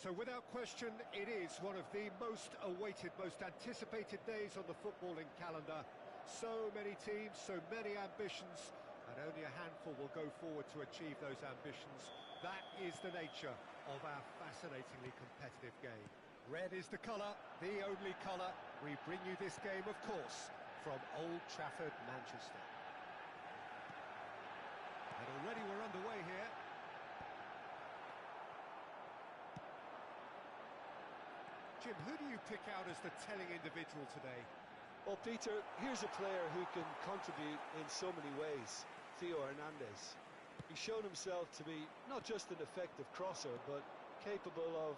So without question, it is one of the most awaited, most anticipated days on the footballing calendar. So many teams, so many ambitions, and only a handful will go forward to achieve those ambitions. That is the nature of our fascinatingly competitive game. Red is the colour, the only colour. We bring you this game, of course, from Old Trafford, Manchester. And already we're underway here. Jim, who do you pick out as the telling individual today? Well, Peter, here's a player who can contribute in so many ways. Theo Hernandez. He's shown himself to be not just an effective crosser, but capable of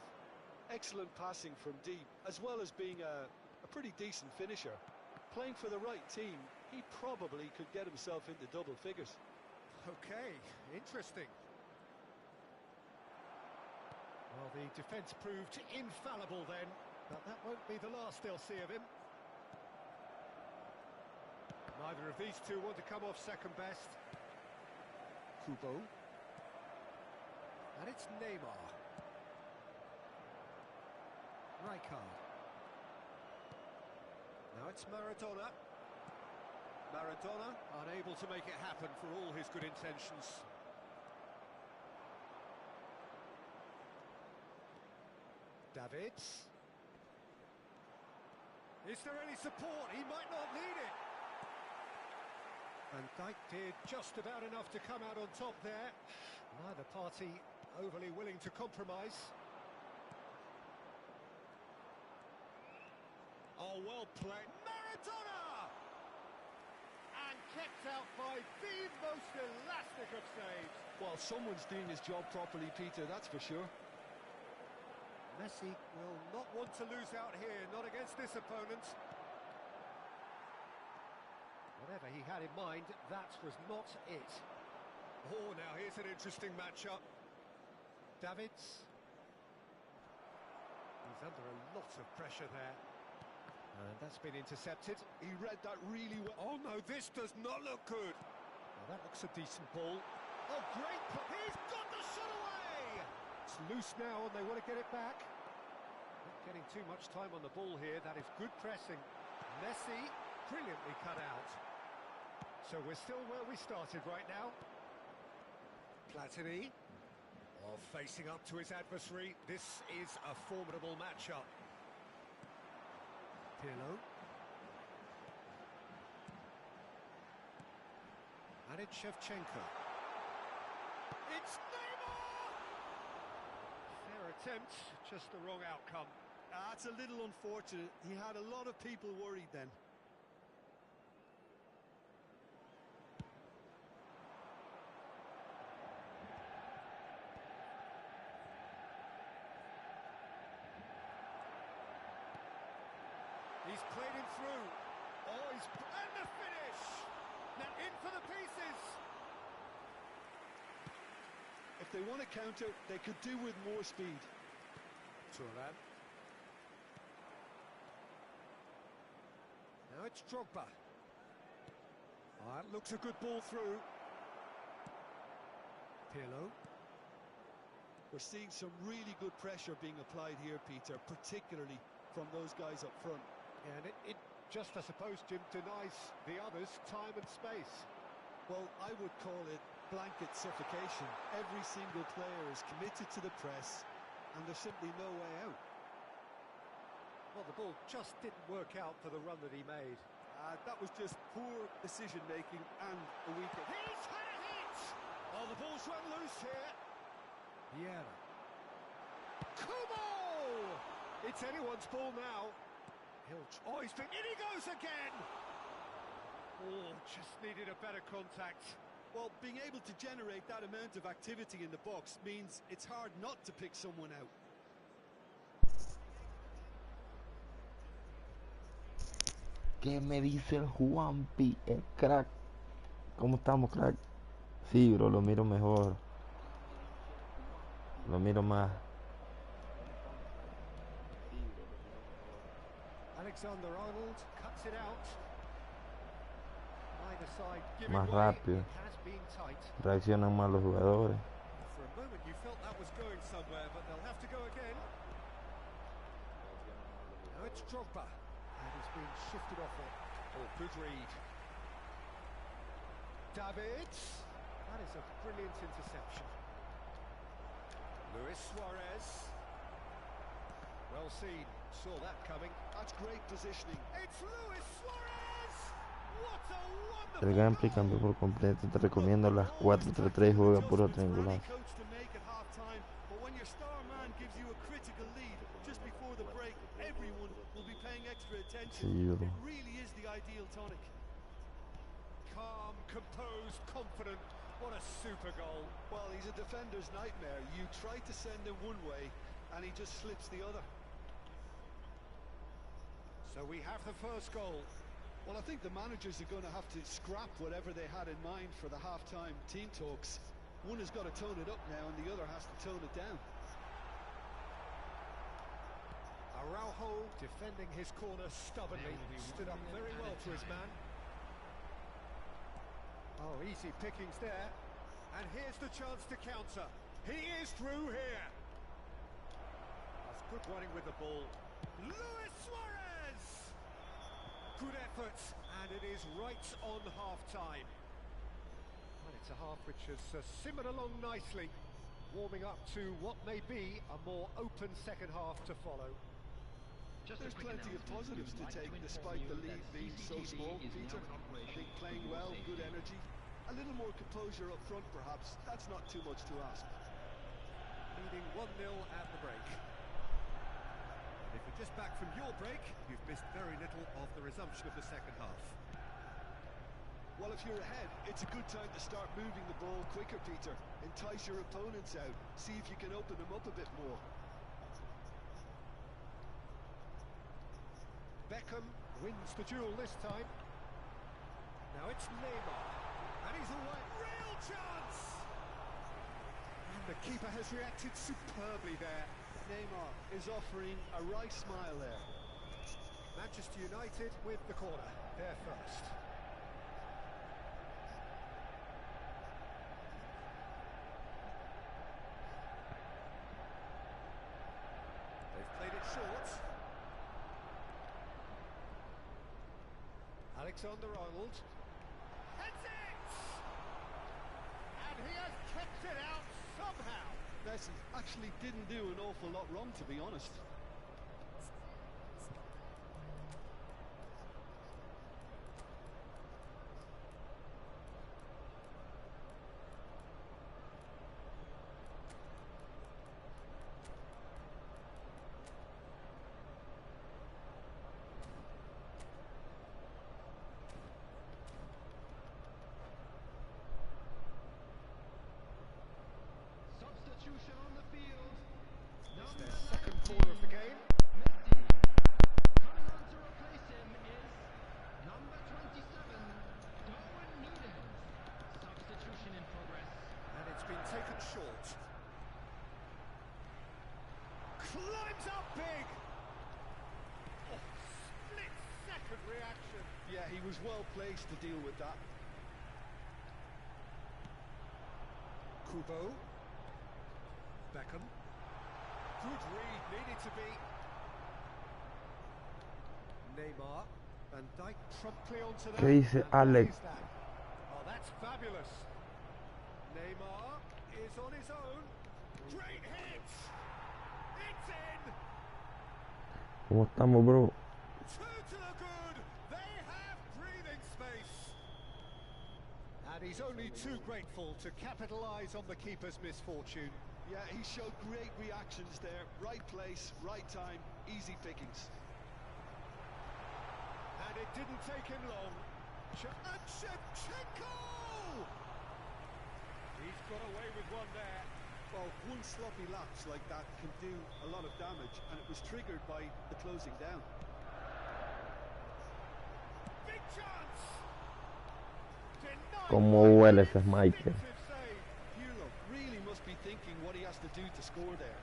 excellent passing from deep, as well as being a pretty decent finisher. Playing for the right team, he probably could get himself into double figures. Okay, interesting. Well, the defence proved infallible then, but that won't be the last they'll see of him. Neither of these two want to come off second best. Kubo. And it's Neymar. Rijkaard. Now it's Maradona. Maradona unable to make it happen for all his good intentions. Davids. Is there any support? He might not need it. And Dijk did just about enough to come out on top there. Neither party overly willing to compromise. Oh, well played. Maradona! And kept out by the most elastic of saves. Well, someone's doing his job properly, Peter, that's for sure. Messi will not want to lose out here, not against this opponent. Whatever he had in mind, that was not it. Oh, now here's an interesting matchup. Davids. He's under a lot of pressure there. And that's been intercepted. He read that really well. Oh, no, this does not look good. Well, that looks a decent ball. Oh, great. He's got the shot away! It's loose now, and they want to get it back. Not getting too much time on the ball here. That is good pressing. Messi, brilliantly cut out. So we're still where we started right now. Platini, facing up to his adversary. This is a formidable matchup. Pirlo. And it's Shevchenko. It's Neymar! Fair attempt, just the wrong outcome. That's a little unfortunate. He had a lot of people worried then. He's played him through. Oh, and the finish! Now in for the pieces! If they want to counter, they could do with more speed. Turan. Now it's Drogba. Oh, that looks a good ball through. Pirlo. We're seeing some really good pressure being applied here, Peter, particularly from those guys up front. Yeah, and it just, I suppose, Jim, denies the others time and space. Well, I would call it blanket suffocation. Every single player is committed to the press, and there's simply no way out. Well, the ball just didn't work out for the run that he made. That was just poor decision-making and a weak... He's had a hit! Oh, the ball's run loose here. Vieira. Kubo! It's anyone's ball now. Oh, he's been... In he goes again! Oh, just needed a better contact. Well, being able to generate that amount of activity in the box means it's hard not to pick someone out. ¿Qué me dice el Juanpi? El crack. ¿Cómo estamos, crack? Sí, bro, lo miro mejor. Lo miro más. Alexander-Arnold cuts it out. Either side giving Más way. rápido. It has been tight. Reaccionan más los jugadores. For a a moment you felt that was going somewhere, but they'll have to go again. Now it's Drogba, and he's been shifted off it. Oh, good read. David, that is a brilliant interception. Luis Suarez, well seen, saw that coming. That's great positioning. It's Luis Suarez! What a wonderful El gameplay cambió por completo. Te recomiendo las 4-3-3, juega puro triangular. Sí, bro. Calm, composed, confident. What a super goal. Well, he's a defender's nightmare. You try to send him one way, and he just slips the other. So we have the first goal. Well, I think the managers are going to have to scrap whatever they had in mind for the half-time team talks. One has got to tone it up now, and the other has to tone it down. Araujo defending his corner stubbornly, stood up very well to his man. Oh, easy pickings there. And here's the chance to counter. He is through here. That's good running with the ball. Luis Suarez! Good effort, and it is right on half-time. Well, it's a half which has simmered along nicely, warming up to what may be a more open second half to follow. There's plenty of positives to take despite the lead being so small, Peter. I think playing well, good energy. A little more composure up front, perhaps. That's not too much to ask. Leading 1-0 at the break. And if you're just back from your break, you've missed very little of the resumption of the second half. Well, if you're ahead, it's a good time to start moving the ball quicker, Peter. Entice your opponents out. See if you can open them up a bit more. Beckham wins the duel this time. Now it's Neymar, and he's away. Real chance! And the keeper has reacted superbly there. Neymar is offering a wry smile there. Manchester United with the corner, they're first. They've played it short. Alexander-Arnold heads it! And he has kept it out somehow. Messi actually didn't do an awful lot wrong, to be honest. On the field. It's their second corner of the game. Messi. Coming on to replace him is number 27, Nueva. Substitution in progress. And it's been taken short. Climbs up big. Oh, split second reaction. Yeah, he was well placed to deal with that. Kubo. Beckham. Good read, needed to be. Neymar. Van Dijk promptly onto that. ¿Qué dice Alex? Oh, that's fabulous. Neymar is on his own. Great hit. It's in. ¿Cómo estamos, bro? Two to the good. They have breathing space. And he's only too grateful to capitalise on the keeper's misfortune. Yeah, he showed great reactions there. Right place, right time, easy pickings. And it didn't take him long. And Shevchenko! He's got away with one there. Well, one sloppy lapse like that can do a lot of damage, and it was triggered by the closing down. Big chance! Denied. ¿Cómo huele ese Michael? Pirlo really must be thinking what he has to do to score there.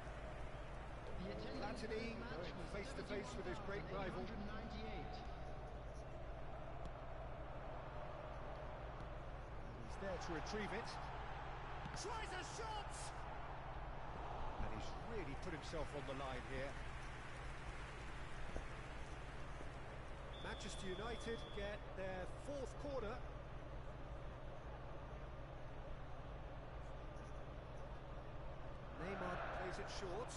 Latini going face to face with his great rival. He's there to retrieve it. Tries a shot! put himself on the line here. Manchester United get their fourth corner. Neymar plays it short.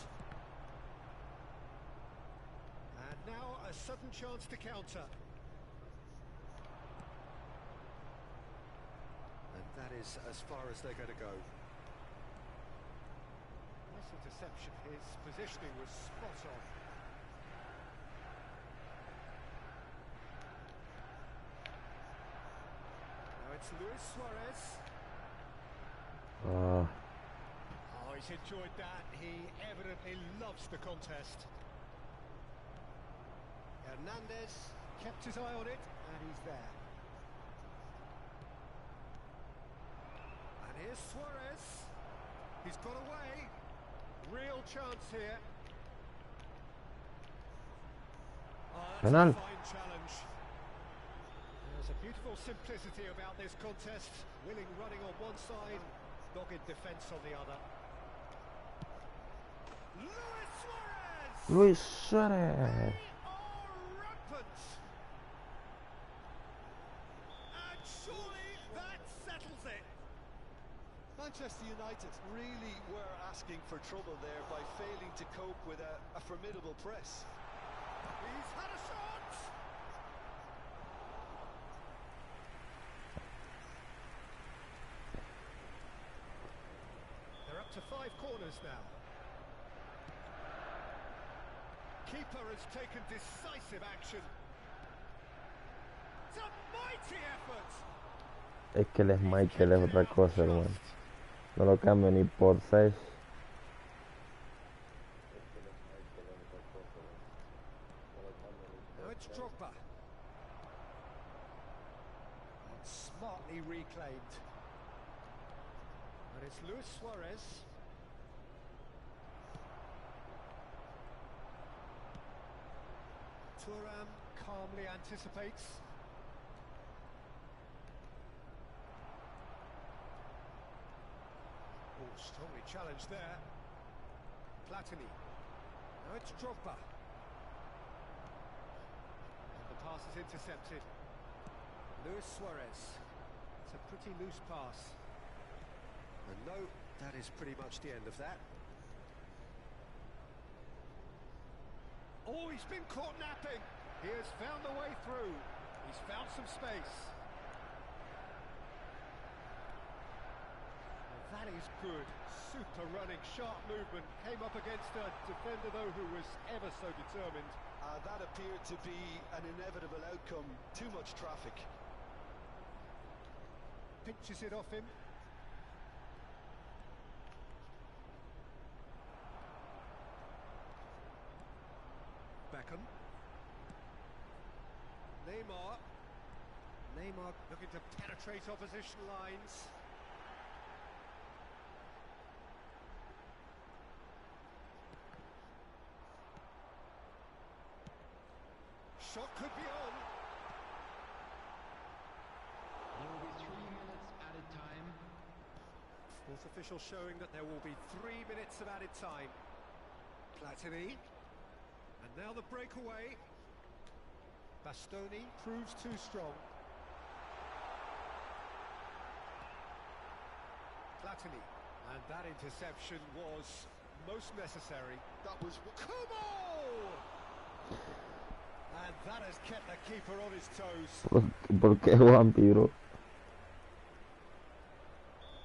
And now a sudden chance to counter. And that is as far as they're going to go. Nice interception. His positioning was spot on. Now it's Luis Suarez. Oh, he's enjoyed that. He evidently loves the contest. Hernandez kept his eye on it, and he's there. And here's Suarez. He's got away. Real chance here. Oh, that's CANAL. a fine challenge. There's a beautiful simplicity about this contest. Willing running on one side, dogged defence on the other. Luis Suarez! Luis Suarez. They are rampant. And surely that settles it. Manchester United really were asking for trouble there by failing to cope with a formidable press. He's had a shot. They're up to 5 corners now. Keeper has taken decisive action. It's a mighty effort. Es que el Michael es otra cosa, hermano. No lo cambio ni por 6. Now it's Drogba. And smartly reclaimed. And it's Luis Suarez. Thuram calmly anticipates. Oh, strongly challenged there. Platini. Now it's Drogba. And the pass is intercepted. Luis Suarez. It's a pretty loose pass. And no, that is pretty much the end of that. Oh, he's been caught napping. He has found the way through. He's found some space. Well, that is good. Super running, sharp movement. Came up against a defender, though, who was ever so determined. That appeared to be an inevitable outcome. Too much traffic. Pinches it off him. Beckham. Neymar looking to penetrate opposition lines. Shot could be on. There will be 3 minutes added time. Fourth official showing that there will be 3 minutes of added time. Platini. And now the breakaway. Bastoni proves too strong. Platini. And that interception was most necessary. That was... Come on! And that has kept the keeper on his toes. ¿Por qué Juanpi, bro?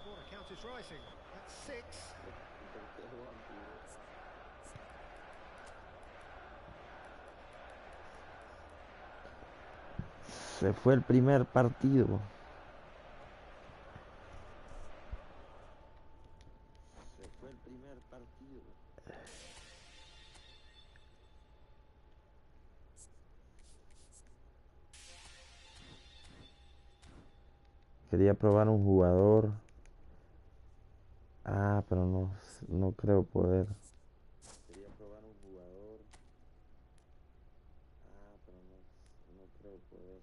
Corner count is rising. That's 6. Se fue el primer partido. Se fue el primer partido. Quería probar un jugador. Ah, pero no creo poder. Quería probar un jugador. Ah, pero no creo poder.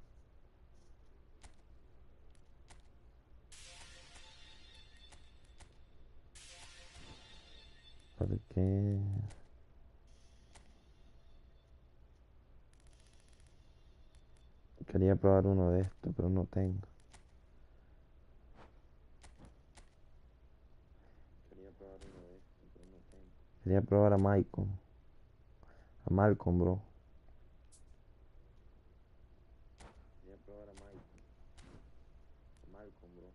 Porque quería probar uno de estos, pero no tengo. Quería probar a Malcolm. A Malcolm, bro. Quería probar a Malcolm. A Malcolm, bro.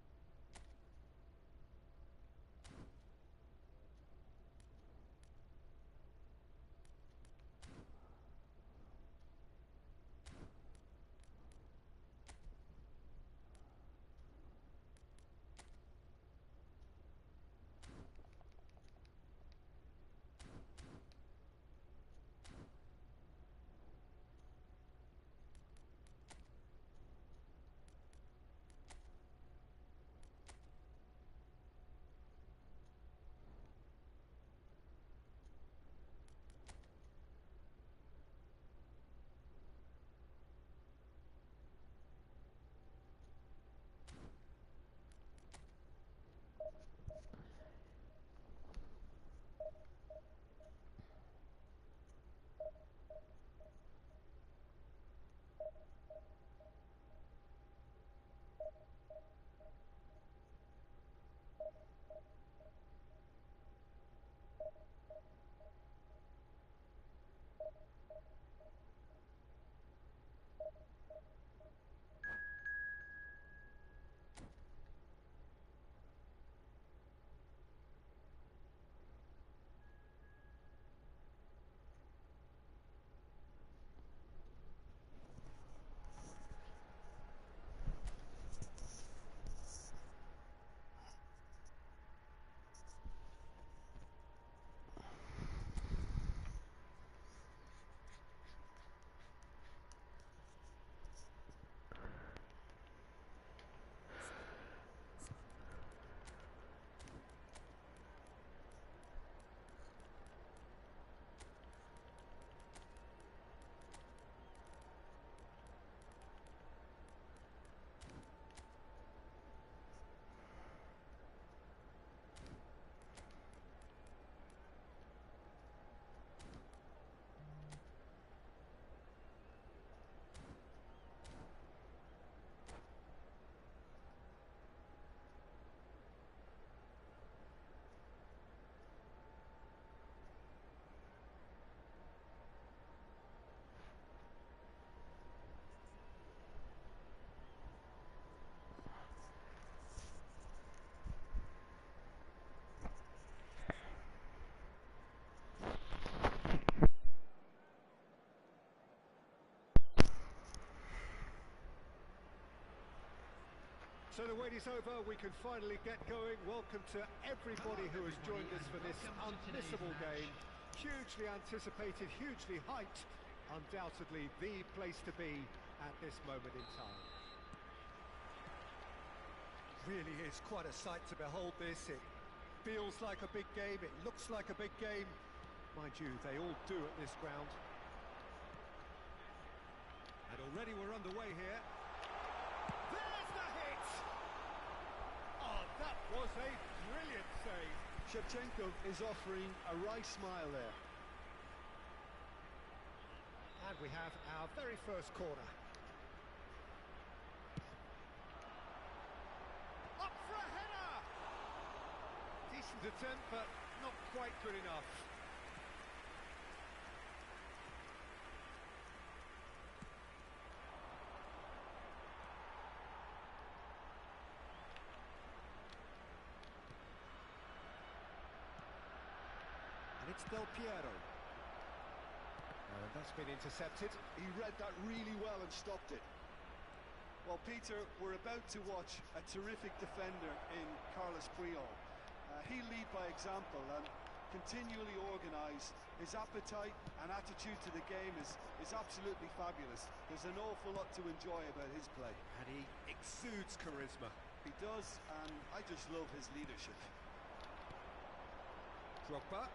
So the wait is over, we can finally get going. Welcome to everybody who has joined us for this unmissable game. Hugely anticipated, hugely hyped. Undoubtedly the place to be at this moment in time. Really is quite a sight to behold this. It feels like a big game, it looks like a big game. Mind you, they all do at this ground. And already we're underway here. There's the hit! Oh, that was a brilliant save. Shevchenko is offering a wry smile there. And we have our very first corner. Up for a header! Decent attempt, but not quite good enough. It's Del Piero. That's been intercepted. He read that really well and stopped it. Well, Peter, we're about to watch a terrific defender in Carlos Puyol. He'll lead by example and continually organised. His appetite and attitude to the game is absolutely fabulous. There's an awful lot to enjoy about his play. And he exudes charisma. He does, and I just love his leadership. Drogba.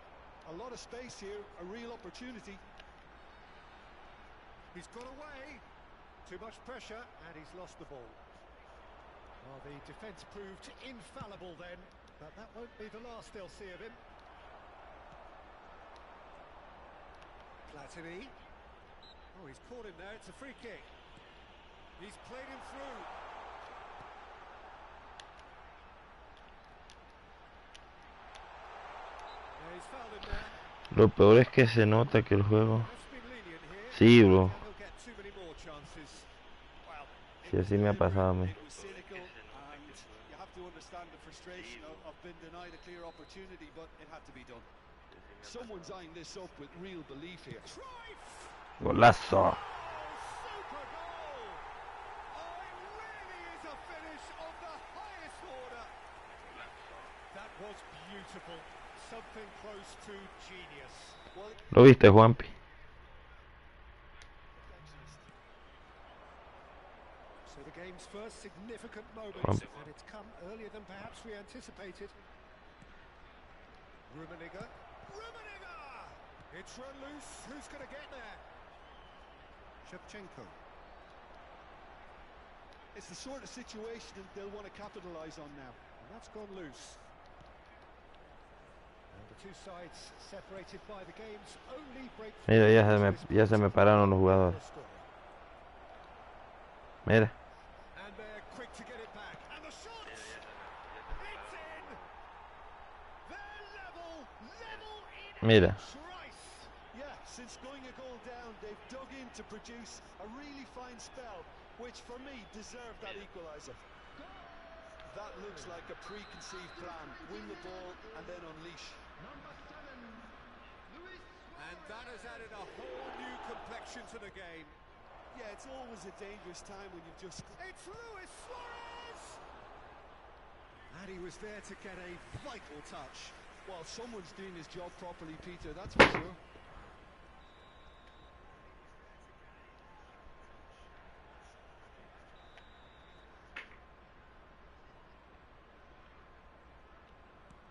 A lot of space here, a real opportunity. He's got away. Too much pressure, and he's lost the ball. Well, the defence proved infallible then, but that won't be the last they'll see of him. Platini. Oh, he's caught him there. It's a free kick. He's played him through. Yeah, he's fouled him there. Lo peor es que se nota que el juego... That's been lenient here. Sí, bro. And he'll get too many more chances. Well, Sí, así me ha pasado a mí. It was cynical, and you have to understand the frustration of being denied a clear opportunity, but it had to be done. Someone's eyeing this up with real belief here. Golazo. Oh, super goal! Oh, it really is a finish of the highest order. That was beautiful. Something close to genius. Well, ¿Lo viste, Juanpi? so the game's first significant moment, Juan. and it's come earlier than perhaps we anticipated. Rummenigge. It's run loose. Who's going to get there? Shevchenko. it's the sort of situation they'll want to capitalise on now. And that's gone loose. And the two sides separated by the game's only breakthrough. Mira, ya se me pararon los jugadores. Mira. And they're quick to get it back. And the shot! It's in! They're level in. Mira. Christ! Yeah, since going a goal down, they've dug in to produce a really fine spell, which for me deserved that equaliser. That looks like a preconceived plan. Win the ball and then unleash. And that has added a whole new complexion to the game. Yeah, it's always a dangerous time when you've just... It's Luis Suarez! And he was there to get a vital touch. Well, someone's doing his job properly, Peter, that's for sure.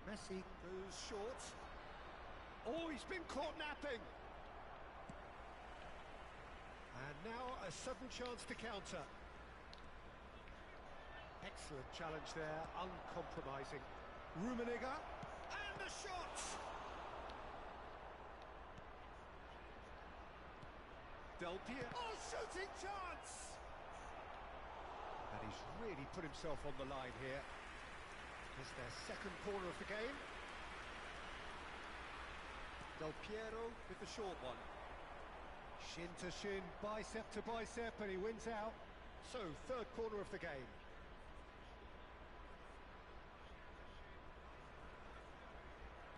Messi goes short. Oh, he's been caught napping. And now a sudden chance to counter. Excellent challenge there, uncompromising. Rummenigge, and the shot! Del Piero, oh, shooting chance! And he's really put himself on the line here. It's their second corner of the game. Del Piero with the short one. Shin to shin, bicep to bicep, and he wins out. So, third corner of the game.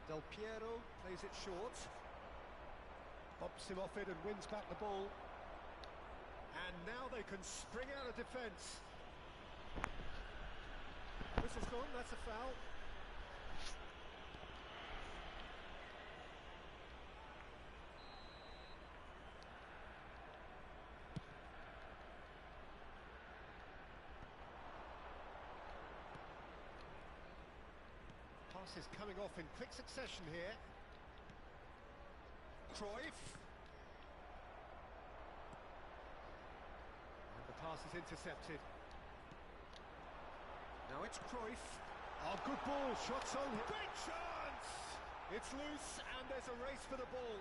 Del Piero plays it short. Pops him off it and wins back the ball. And now they can spring out of defence. Whistle's gone, that's a foul. Pass is coming off in quick succession here. Cruyff. And the pass is intercepted. Now it's Cruyff. Oh, good ball, shots on him. Big chance! It's loose and there's a race for the ball.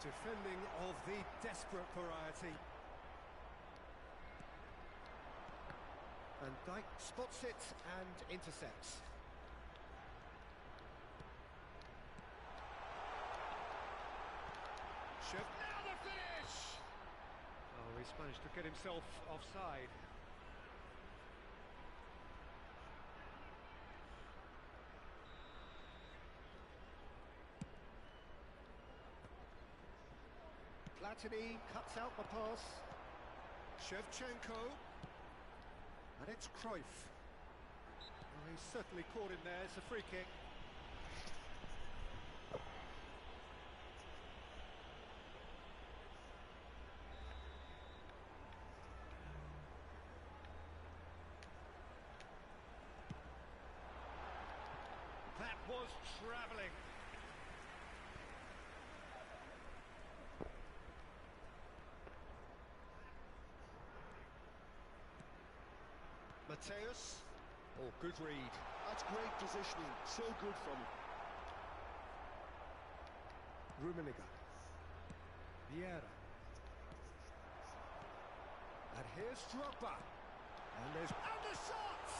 Defending of the desperate variety. And Dijk spots it and intercepts. Now the finish! Oh, he's managed to get himself offside. Platini cuts out the pass. Shevchenko. And it's Cruyff. Well, he's certainly caught him there. It's a free kick. That was travelling. Mateus. Oh, good read. That's great positioning, so good from him. Rummenigge. Vieira. And here's Drogba. And there's the shots!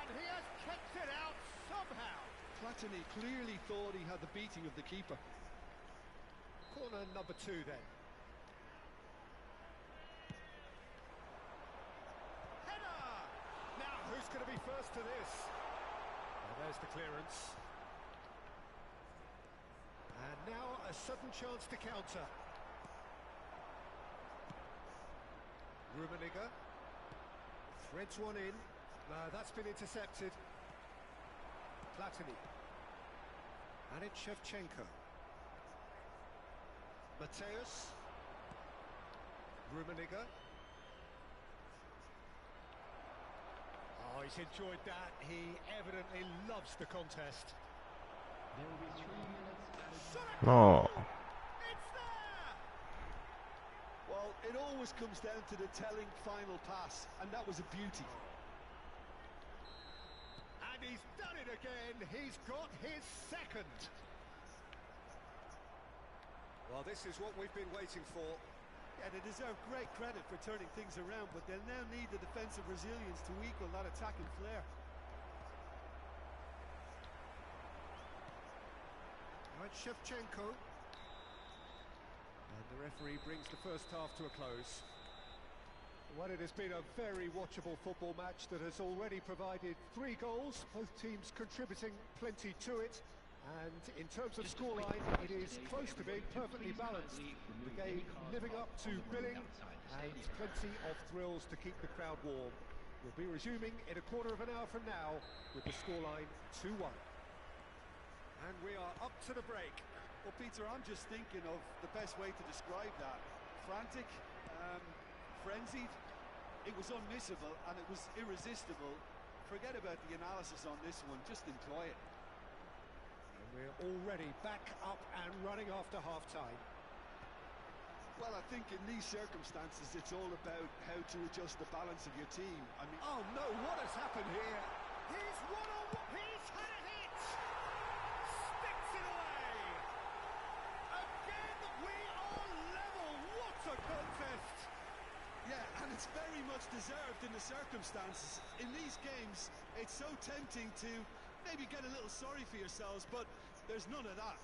And he has kept it out somehow. Platini clearly thought he had the beating of the keeper. Corner number 2 then. Header! Now who's going to be first to this? Well, there's the clearance. And now a sudden chance to counter. Rummenigge threads one in. No, that's been intercepted. Platini. And it's Shevchenko. Mateus. Rummenigge. Oh, he's enjoyed that. He evidently loves the contest. There will be 3 minutes added. No. It's there! Well, it always comes down to the telling final pass, and that was a beauty. And he's done it again. He's got his second. Well, this is what we've been waiting for. Yeah, they deserve great credit for turning things around, but they'll now need the defensive resilience to equal that attacking flair. Right, Shevchenko. And the referee brings the first half to a close. Well, it has been a very watchable football match that has already provided 3 goals, both teams contributing plenty to it. And in terms of scoreline, it is close to being perfectly balanced. The game living up to billing and plenty of thrills to keep the crowd warm. We'll be resuming in a quarter of an hour from now with the scoreline 2-1. And we are up to the break. Well, Peter, I'm just thinking of the best way to describe that. Frantic, frenzied. It was unmissable and it was irresistible. Forget about the analysis on this one, just enjoy it. And we're already back up and running after half-time. Well, I think in these circumstances, it's all about how to adjust the balance of your team. I mean, Oh no, what has happened here? He's one-on-one, he's had it! Sticks it away! Again, we are level, what a contest! yeah, and it's very much deserved in the circumstances. In these games, it's so tempting to maybe get a little sorry for yourselves, but there's none of that.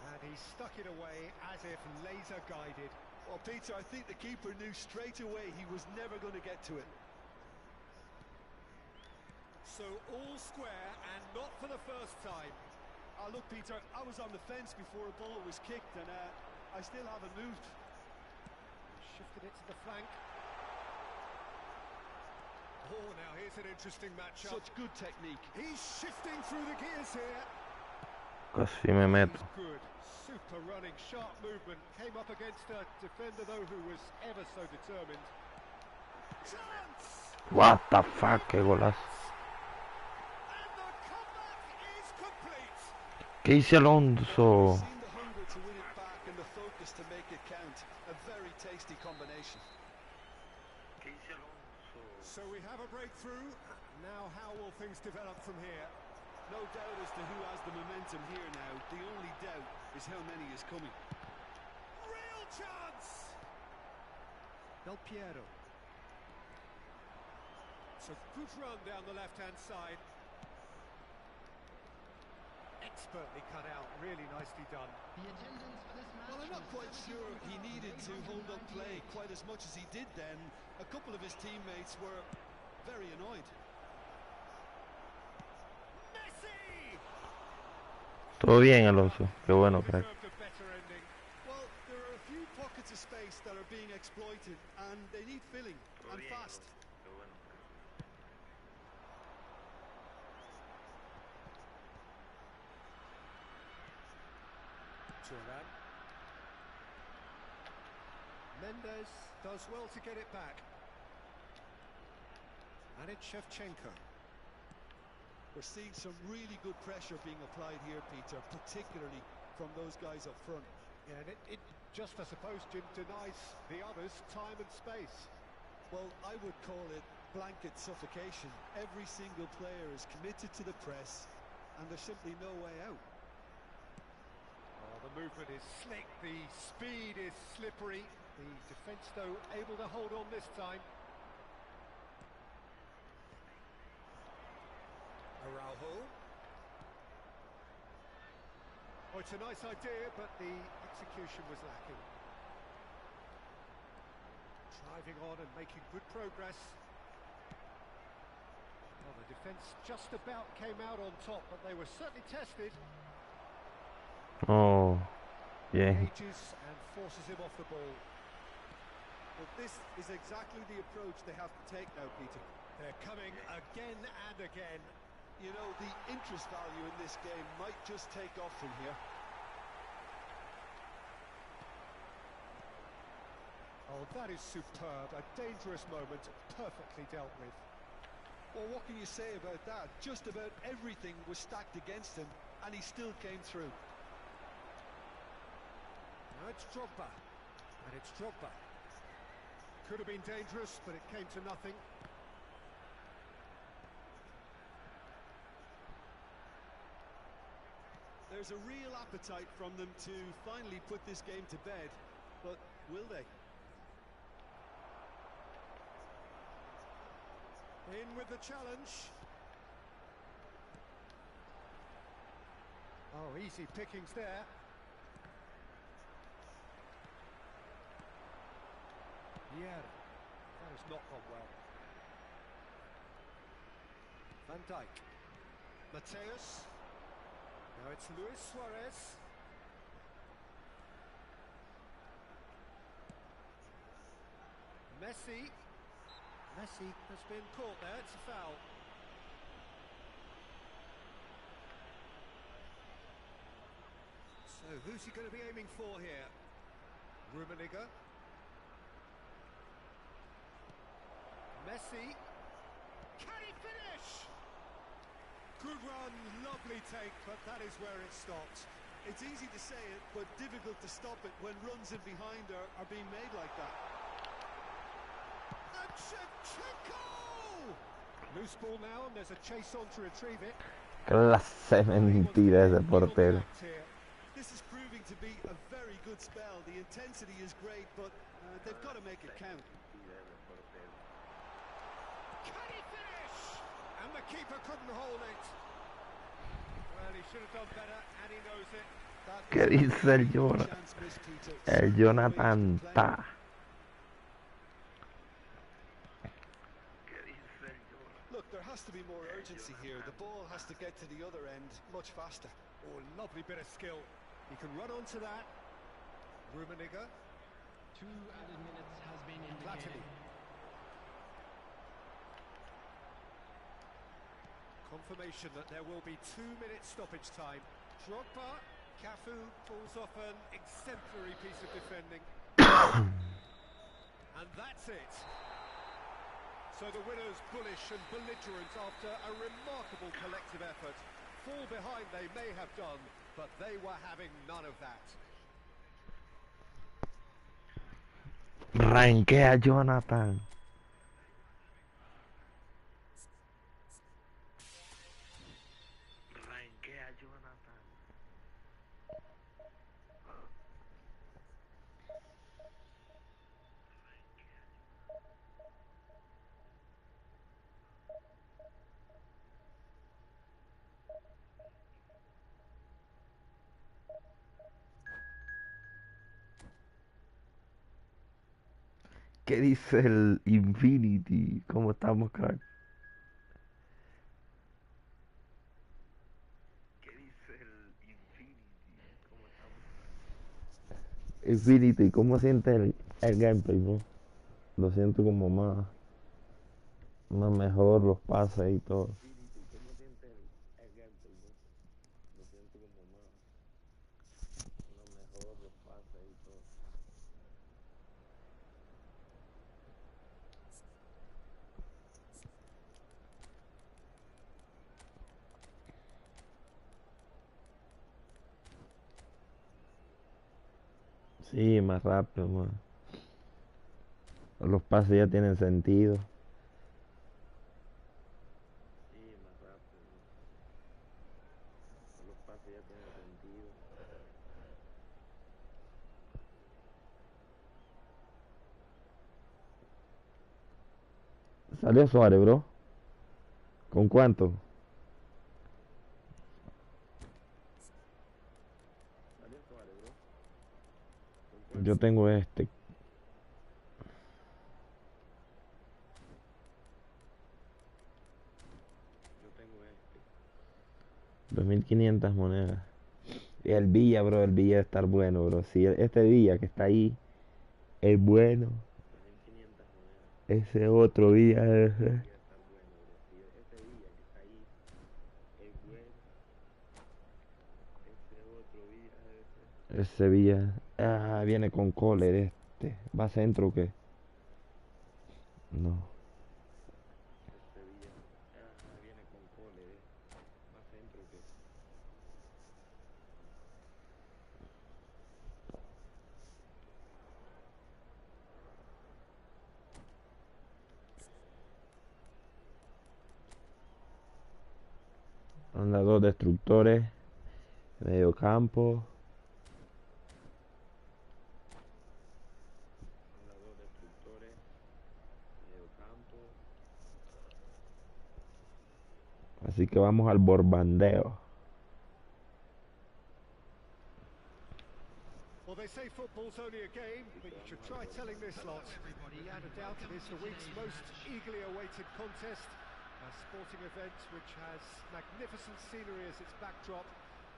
And he stuck it away as if laser guided. Well, Peter, I think the keeper knew straight away he was never going to get to it. So all square and not for the first time. Look, Peter, I was on the fence before a ball was kicked, and I still haven't moved. Shifted it to the flank. Oh, now here's an interesting matchup. Such good technique. He's shifting through the gears here. Casi me meto. He's good. Super running, sharp movement. Came up against a defender, though, who was ever so determined. Chance! What the fuck, qué golazo. And the comeback is complete. ¿Qué hice Alonso? Seen the hunger to win it back and the focus to make it count. A very tasty combination. So we have a breakthrough. Now how will things develop from here? No doubt as to who has the momentum here now. The only doubt is how many is coming. Real chance! Del Piero. It's a good run down the left-hand side. Expertly cut out, really nicely done. The attendance for this match. Well, I'm not quite sure he needed to hold up play quite as much as he did then. A couple of his teammates were very annoyed. Messi! Todo bien, Alonso. Qué bueno, crack. Deserved a better ending. Well, there are a few pockets of space that are being exploited, and they need filling, and fast. Turan. Mendes does well to get it back. And it's Shevchenko. We're seeing some really good pressure being applied here, Peter, particularly from those guys up front. Yeah, and it just, I suppose, Jim, denies the others time and space. Well, I would call it blanket suffocation. Every single player is committed to the press, and there's simply no way out. The movement is slick, the speed is slippery. The defence, though, able to hold on this time. Araujo. Oh, it's a nice idea, but the execution was lacking. Driving on and making good progress. Well, the defence just about came out on top, but they were certainly tested. Oh, yeah. Engages and forces him off the ball. But this is exactly the approach they have to take now, Peter. They're coming again and again. You know, the interest value in this game might just take off from here. Oh, that is superb. A dangerous moment, perfectly dealt with. Well, what can you say about that? Just about everything was stacked against him, and he still came through. Now it's Drogba. And it's Drogba. Could have been dangerous, but it came to nothing. There's a real appetite from them to finally put this game to bed, but will they? In with the challenge. Oh, easy pickings there. Yeah, that has not gone well. Van Dijk. Mateus. Now it's Luis Suarez. Messi. Messi has been caught there, it's a foul. So who's he going to be aiming for here? Rummenigge. Messi. Can he finish? Good run, lovely take, but that is where it stopped. It's easy to say it, but difficult to stop it when runs in behind are being made like that. And Shevchenko! Loose ball now, and there's a chase on to retrieve it. Clase mentira ese portero. This is proving to be a very good spell. The intensity is great, but they've got to make it count. Can he finish? And the keeper couldn't hold it. Well, he should have done better, and he knows it. ¿Qué dice el Jonathan? El Jonathan ta. Look, there has to be more urgency here. The ball has to get to the other end much faster. Oh, lovely bit of skill. He can run onto that. Rummenigge. 2 added minutes has been Platini. indicated. Confirmation that there will be 2 minutes stoppage time. Drogba, Cafu pulls off an exemplary piece of defending. And that's it. So the winners bullish and belligerent after a remarkable collective effort. Fall behind they may have done, but they were having none of that. Ranquea Jonathan. ¿Qué dice el Infinity? ¿Cómo estamos, crack? ¿Qué dice el Infinity? ¿Cómo estamos, crack? Infinity, ¿cómo siente el gameplay, bro? Lo siento como más mejor los pases y todo. Infinity, ¿cómo siente el gameplay, bro? Lo siento como más mejor los pases y todo. Sí, más rápido, man. Los pases ya tienen sentido. Sí, más rápido, man. Los pases ya tienen sentido. Salió Suárez, bro. ¿Con cuánto? Yo tengo este. 2500 monedas. Y el Villa, bro, el Villa debe estar bueno, bro. Si este Villa que está ahí es bueno, ese otro Villa debe ser. Ese Villa. Ah, viene con Kohler este. ¿Va a centro o qué? No. Anda dos destructores. Medio campo. Así que vamos al borbandeo. Well, they say football's only a game, but you should try telling this lot. Without a doubt, it is the week's most eagerly awaited contest. A sporting event which has magnificent scenery as its backdrop.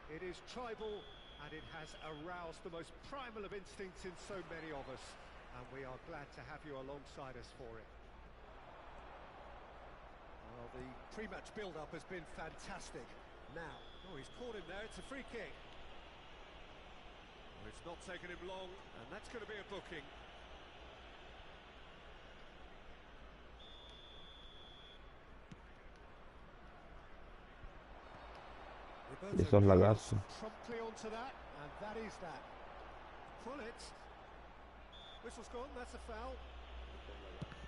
It is tribal, and it has aroused the most primal of instincts in so many of us. And we are glad to have you alongside us for it. Well, the pre-match build-up has been fantastic. Now, he's caught him there, it's a free kick. Well, it's not taken him long, and that's going to be a booking. Eso es lagazo. Promptly onto that, and that is that. Pull it. Whistle's gone, that's a foul.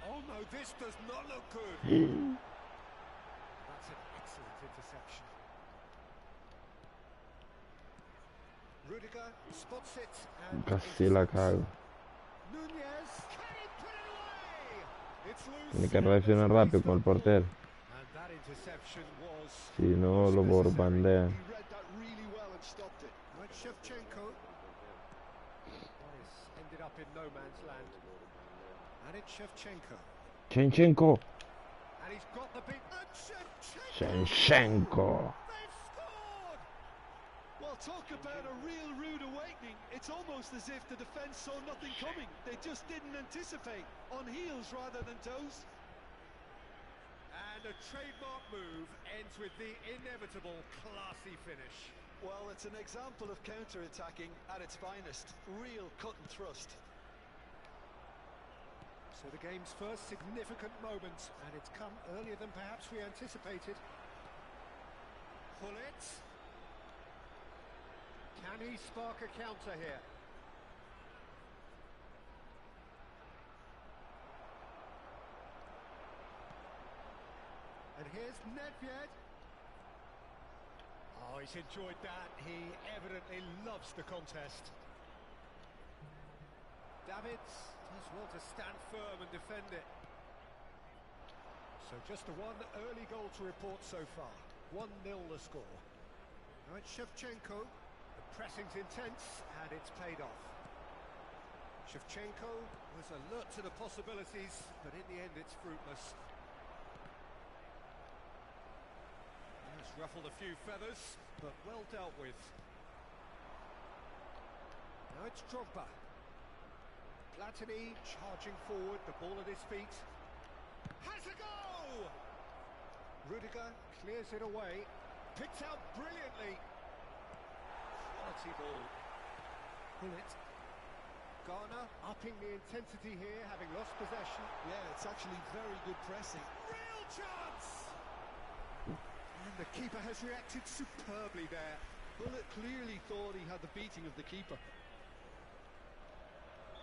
Oh no, this does not look good. That's an excellent interception. Rudiger spots it and Casi la cago. Nunez, can he put it away? It's loose. Tiene que reaccionar rápido con el portero. And that interception was Si no, lo borbandean. He read that really well and stopped it. right. Shevchenko. This ended up in no man's land. And it's Shevchenko. Chenchenko. And he's got the big Shevchenko. Chenchenko. They've scored. Well, talk about a real rude awakening. It's almost as if the defence saw nothing coming. They just didn't anticipate. On heels rather than toes. And a trademark move ends with the inevitable classy finish. Well, it's an example of counter-attacking at its finest. Real cut and thrust. So the game's first significant moment, and it's come earlier than perhaps we anticipated. Pull it. Can he spark a counter here? And here's Nedved. Oh, he's enjoyed that. He evidently loves the contest. Davids does well to stand firm and defend it. So just the one early goal to report so far. 1-0 the score. Now it's Shevchenko. The pressing's intense and it's paid off. Shevchenko was alert to the possibilities, but in the end it's fruitless. It's ruffled a few feathers, but well dealt with. Now it's Drogba. Platini charging forward, the ball at his feet. Has a go! Rudiger clears it away. Picked out brilliantly. Quality ball. Pull it. Garner upping the intensity here, having lost possession. Yeah, it's actually very good pressing. Real chance! And the keeper has reacted superbly there. Bullet clearly thought he had the beating of the keeper.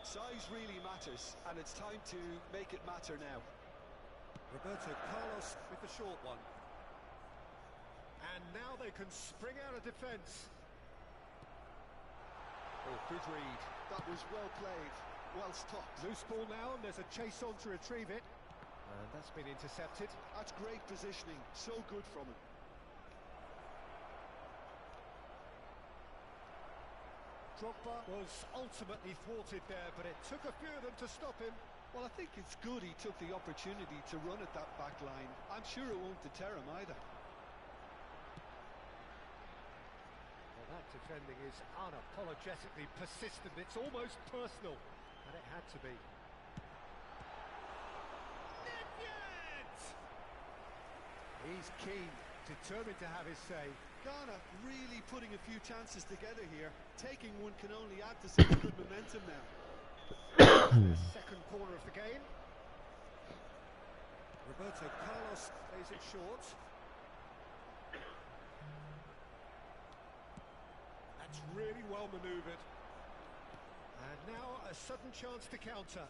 Size really matters, and it's time to make it matter now. Roberto Carlos with the short one. And now they can spring out of defence. Oh, good read. That was well played, well stopped. Loose ball now, and there's a chase on to retrieve it. And And that's been intercepted. That's great positioning, so good from him. Drogba was ultimately thwarted there, but it took a few of them to stop him. Well, I think it's good he took the opportunity to run at that back line. I'm sure it won't deter him either. Well, that defending is unapologetically persistent. It's almost personal, and it had to be. He's keen, determined to have his say. Ghana really putting a few chances together here. Taking one can only add to some good momentum now. Second corner of the game. Roberto Carlos plays it short. That's really well manoeuvred. And now a sudden chance to counter.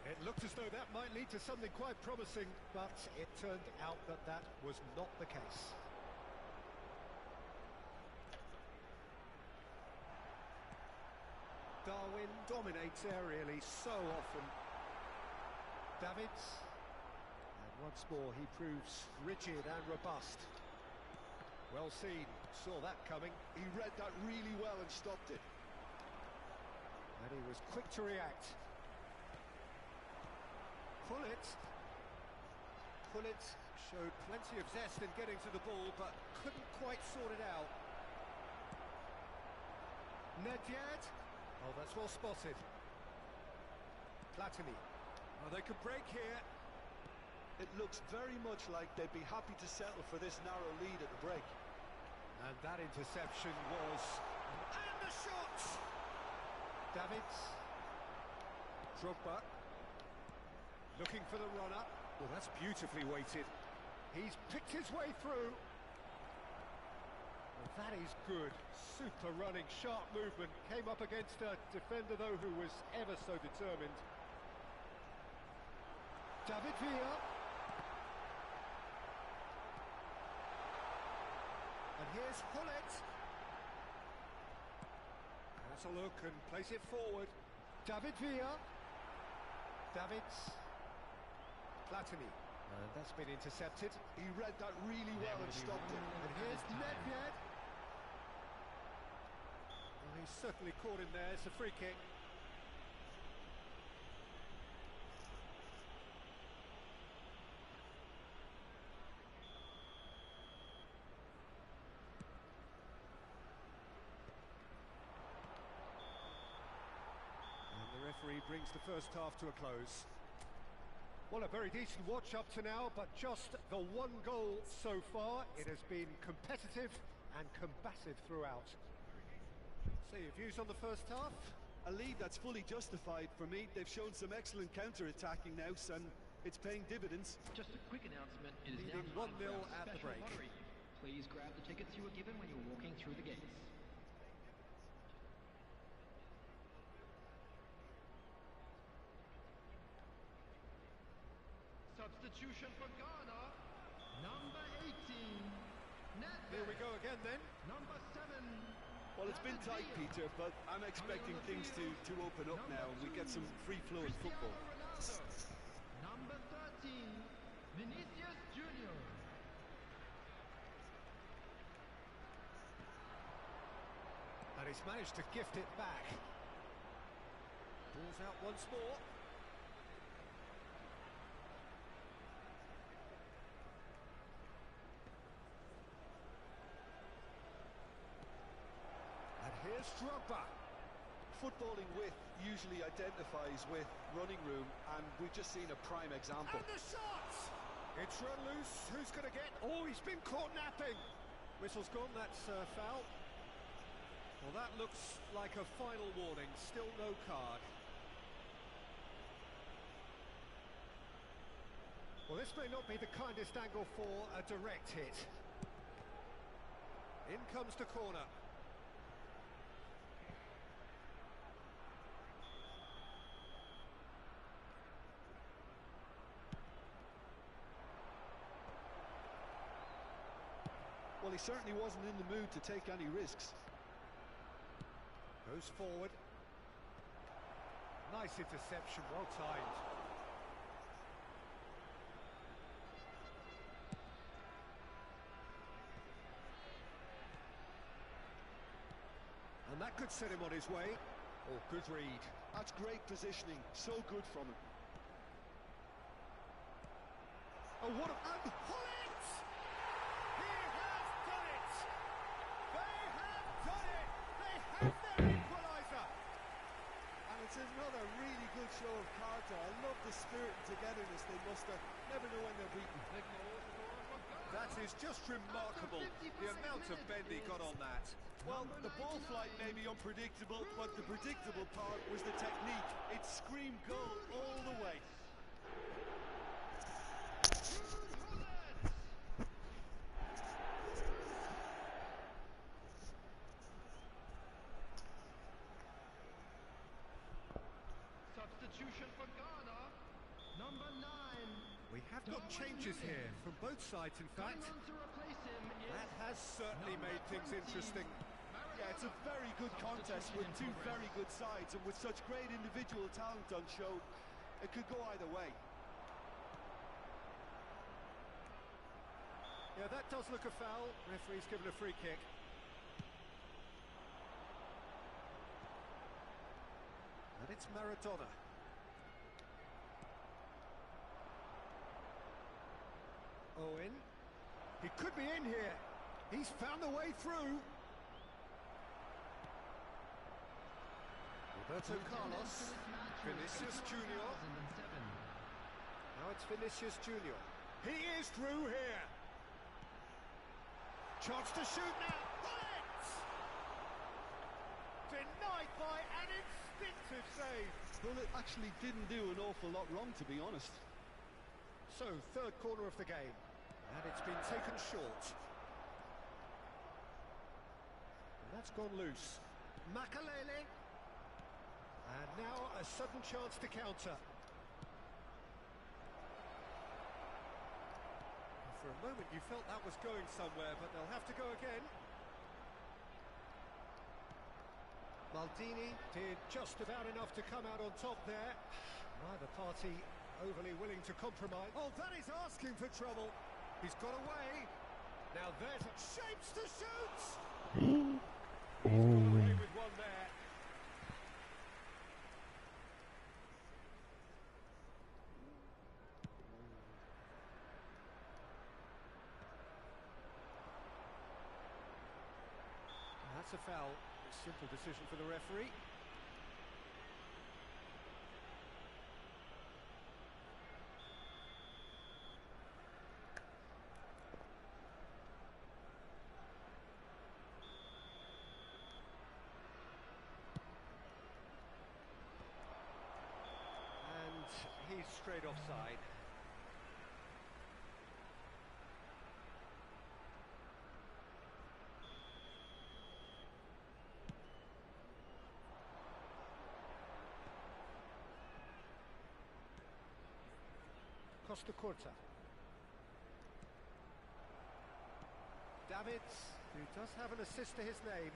It looked as though that might lead to something quite promising, but it turned out that that was not the case. Darwin dominates aerially so often. Davids, and once more he proves rigid and robust. Well seen, saw that coming. He read that really well and stopped it. And he was quick to react. Pullet showed plenty of zest in getting to the ball, but couldn't quite sort it out. Nedjad. Oh, that's well spotted. Platini. Oh, they could break here. It looks very much like they'd be happy to settle for this narrow lead at the break. And that interception was... And the shot! Davids. Drogba. Looking for the runner. Well, that's beautifully weighted. He's picked his way through. Well, that is good. Super running, sharp movement. Came up against a defender, though, who was ever so determined. David Villa. And here's Pullet. Has a look and plays it forward. David Villa. Davids. Platini. That's been intercepted. He read that really well and stopped it. And here's Nedjad. Well, he's certainly caught him there. It's a free kick. And the referee brings the first half to a close. Well, a very decent watch up to now, but just the one goal so far. It has been competitive and combative throughout. So your views on the first half? A lead that's fully justified for me. They've shown some excellent counter-attacking now, and it's paying dividends. Just a quick announcement, it is Leading now time 1-0 for our at the special break. lottery. Please grab the tickets you were given when you were walking through the gates. Substitution for Ghana, number 18. Here we go again then. Number 7. Well, it's been tight, Peter, but I'm expecting things to open up now and we get some free-flowing football. Number 13, Vinicius Junior. And he's managed to gift it back. Ball's out once more. And here's Drogba. Footballing width usually identifies with running room, and we've just seen a prime example. And the shot! It's run loose. Who's going to get... Oh, he's been caught napping. Whistle's gone, that's foul. Well, that looks like a final warning. Still no card. Well, this may not be the kindest angle for a direct hit. In comes the corner. Well, he certainly wasn't in the mood to take any risks. Goes forward. Nice interception, well timed. And that could set him on his way. Oh, good read. That's great positioning, so good from him. Oh, what a... And Hullet! He has done it! They have done it! They have their equaliser! And it's another really good show of character. I love the spirit and togetherness they muster. Never know when they're beaten. That is just remarkable, the amount of bend he got on that. Well, the ball flight may be unpredictable, but the predictable part was the technique. It screamed goal all the way. Substitution for Ghana, number 9. We have got changes here, from both sides in fact. Coming on to replace him is That has certainly made things interesting. Yeah, it's a very good contest with two very good sides, and with such great individual talent on show, it could go either way. Yeah, that does look a foul. Referee's given a free kick. And it's Maradona. Owen. He could be in here. He's found the way through. Roberto Carlos. Vinicius Junior. Now it's Vinicius Junior. He is through here. Chance to shoot now. Bullet! Denied by an instinctive save. Bullet actually didn't do an awful lot wrong, to be honest. So, third corner of the game. And it's been taken short. And that's gone loose. Makalele. And now a sudden chance to counter. For a moment you felt that was going somewhere, but they'll have to go again. Maldini did just about enough to come out on top there. Neither party overly willing to compromise. Oh, that is asking for trouble. He's got away. Now there's a shapes to shoot. He's got away with one there. That's a foul. Simple decision for the referee. And he's straight offside. Costa Corta. Davids, who does have an assist to his name.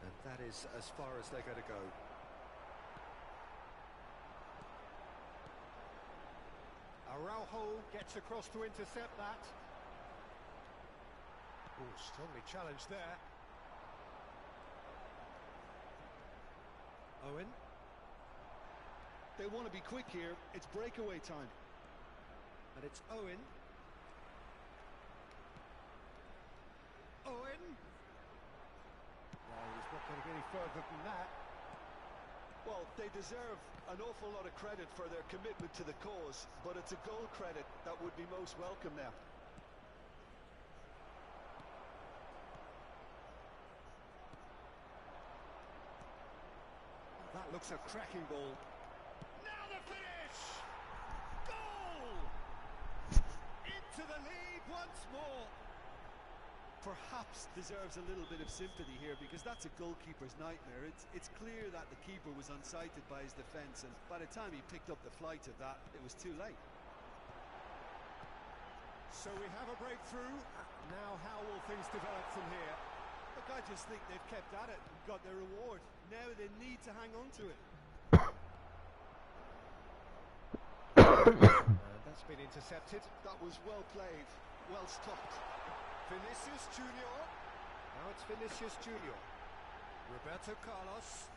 And that is as far as they're going to go. Araujo gets across to intercept that. Oh, strongly challenged there. Owen. They want to be quick here. It's breakaway time. And it's Owen. Owen. No, he's not going to get any further than that. Well, they deserve an awful lot of credit for their commitment to the cause, but it's a goal credit that would be most welcome now. That looks a cracking ball. Now the finish! Goal! Into the lead once more. Perhaps deserves a little bit of sympathy here, because that's a goalkeeper's nightmare. It's clear that the keeper was unsighted by his defence, and by the time he picked up the flight of that, it was too late. So we have a breakthrough. Now how will things develop from here? A Look, I just think they've kept at it and got their reward. Now they need to hang on to it. That's been intercepted. That was well played, well stopped. Vinicius Junior. Now it's Vinicius Junior. Roberto Carlos.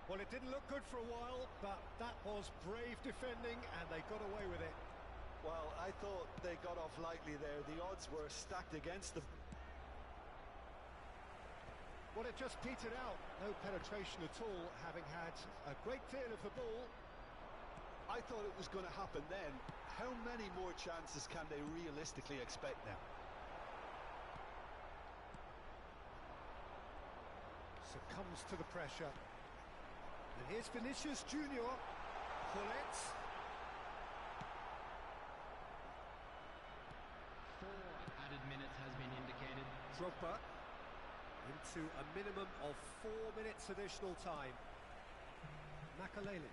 Well, it didn't look good for a while, but that was brave defending, and they got away with it. Well, I thought they got off lightly there. The odds were stacked against them. Well, it just petered out. No penetration at all, having had a great deal of the ball. I thought it was going to happen then. How many more chances can they realistically expect now? Succumbs to the pressure. And here's Vinicius Junior. Paulette. 4 added minutes has been indicated. Drogba into a minimum of 4 minutes additional time. Makalele.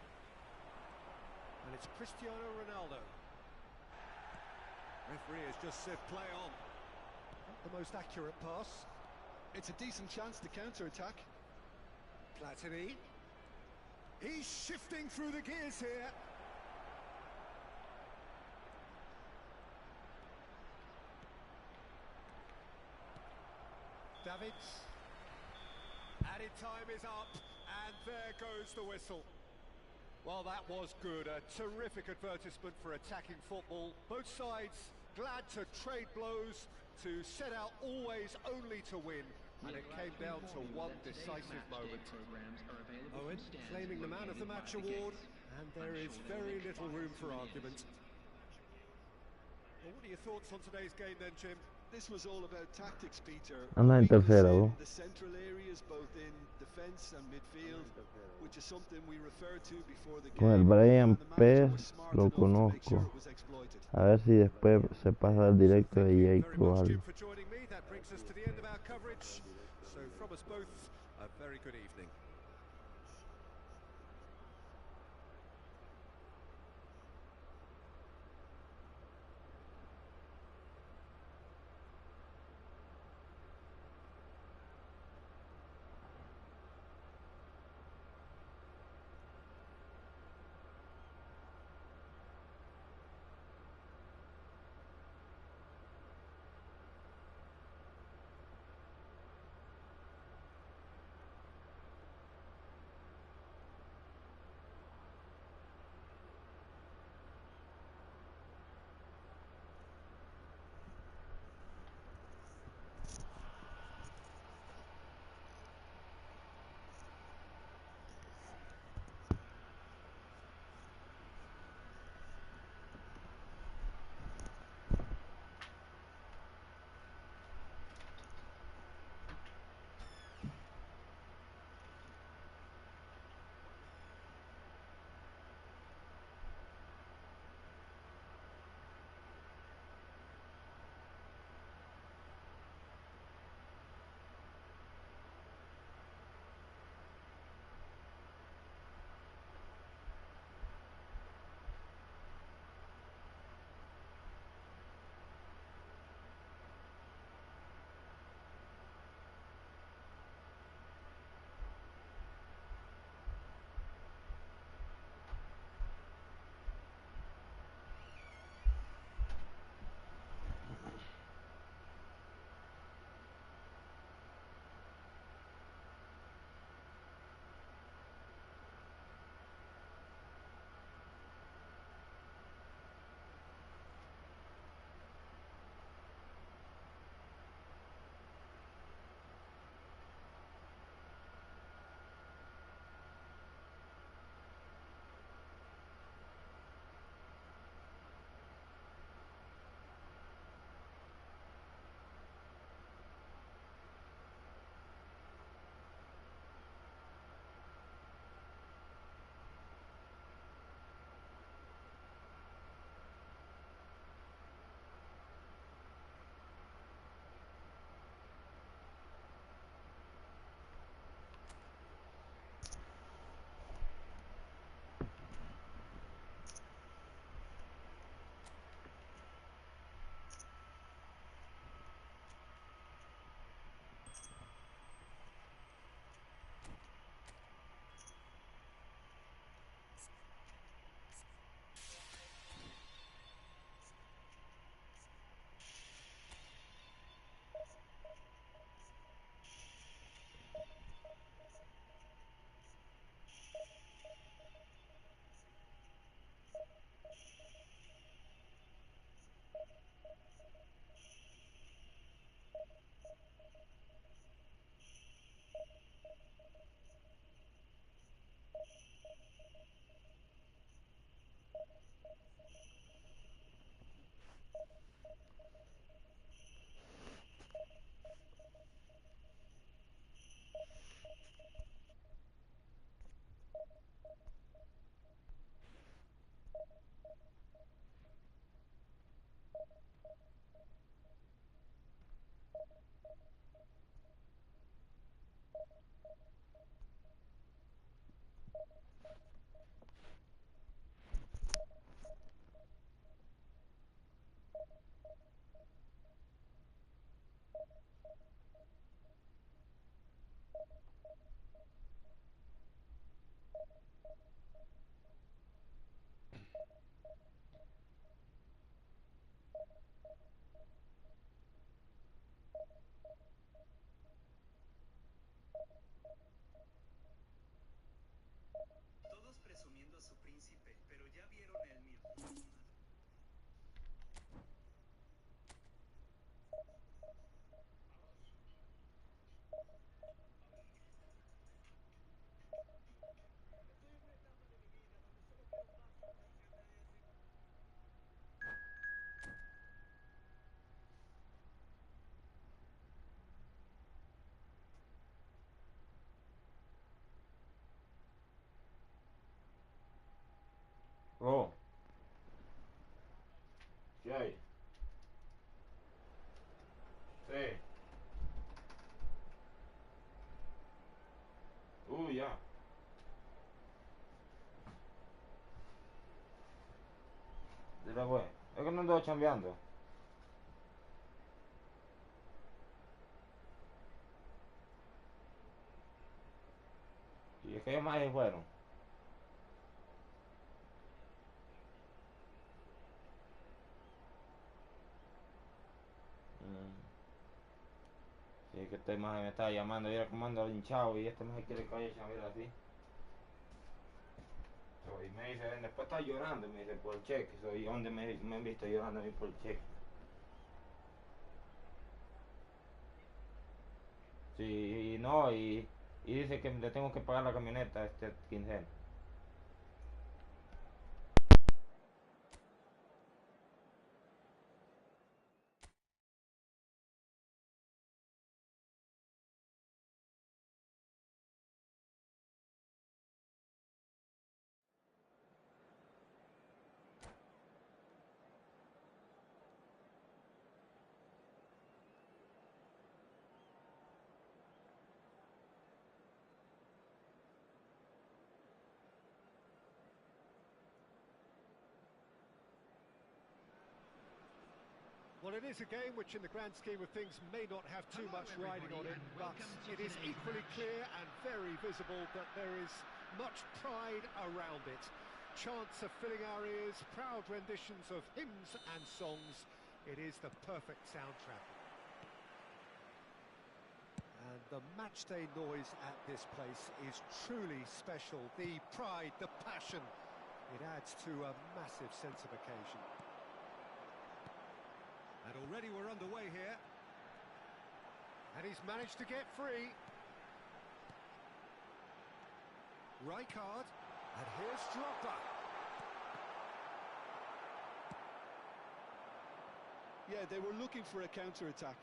And it's Cristiano Ronaldo. Referee has just said play on. Not the most accurate pass. It's a decent chance to counter-attack. Platini. He's shifting through the gears here. Davids. Added time is up, and there goes the whistle. Well, that was good. A terrific advertisement for attacking football. Both sides glad to trade blows, to set out always only to win. And it came down to one decisive moment. Owen claiming the man of the match award, and there is very little room for argument. Well, what are your thoughts on today's game then, Jim? This was all about tactics, Peter. Anda en tercera, In vos. the central areas, both in defence and midfield, which is something we referred to before the game. Con el Brian And the manager Pérez was smart lo enough to make conozco. sure it was exploited. A ver si después se pasa al directo de EA Very much, probable. Jim, for joining me. That brings us to the end of our coverage. So from us both, a very good evening. ¿Se oye? Sí. Ya. Dile pues. Es que no ando chambeando. Y es que ellos más se fueron. Sí, que este más me estaba llamando y era como ando hinchado y este más quiere que vaya a chambear así. Y me dice, después está llorando, me dice, por el cheque. ¿Y dónde me han visto llorando a mí por el cheque? Sí, y no, y dice que le tengo que pagar la camioneta este quincena. Well, it is a game which in the grand scheme of things may not have too much riding on it, but it is equally clear and very visible that there is much pride around it. Chants are filling our ears, proud renditions of hymns and songs. It is the perfect soundtrack. And the matchday noise at this place is truly special. The pride, the passion, it adds to a massive sense of occasion. And already we're underway here. And he's managed to get free. Rijkaard. And here's Drogba. Yeah, they were looking for a counter-attack.